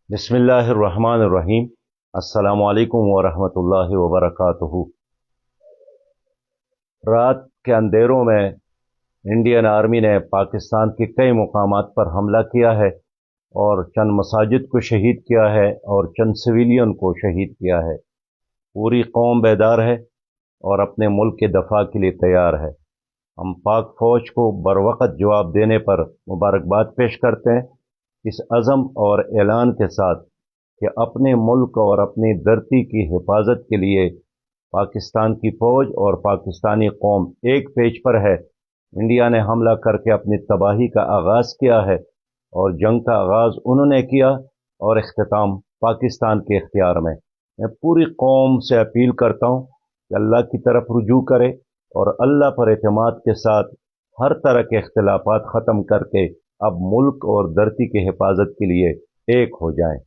بسم اللہ الرحمن الرحیم۔ السلام علیکم ورحمۃ اللہ وبرکاتہ۔ رات کے اندھیروں میں انڈین آرمی نے پاکستان کے کئی مقامات پر حملہ کیا ہے اور چند مساجد کو شہید کیا ہے اور چند سویلین کو شہید کیا ہے۔ پوری قوم بیدار ہے اور اپنے ملک کے دفاع کے لیے تیار ہے۔ ہم پاک فوج کو بروقت جواب دینے پر مبارکباد پیش کرتے ہیں، اس عزم اور اعلان کے ساتھ کہ اپنے ملک اور اپنی دھرتی کی حفاظت کے لیے پاکستان کی فوج اور پاکستانی قوم ایک پیج پر ہے۔ انڈیا نے حملہ کر کے اپنی تباہی کا آغاز کیا ہے اور جنگ کا آغاز انہوں نے کیا اور اختتام پاکستان کے اختیار میں۔ میں پوری قوم سے اپیل کرتا ہوں کہ اللہ کی طرف رجوع کرے اور اللہ پر اعتماد کے ساتھ ہر طرح کے اختلافات ختم کر کے اب ملک اور دھرتی کی حفاظت کے لیے ایک ہو جائیں۔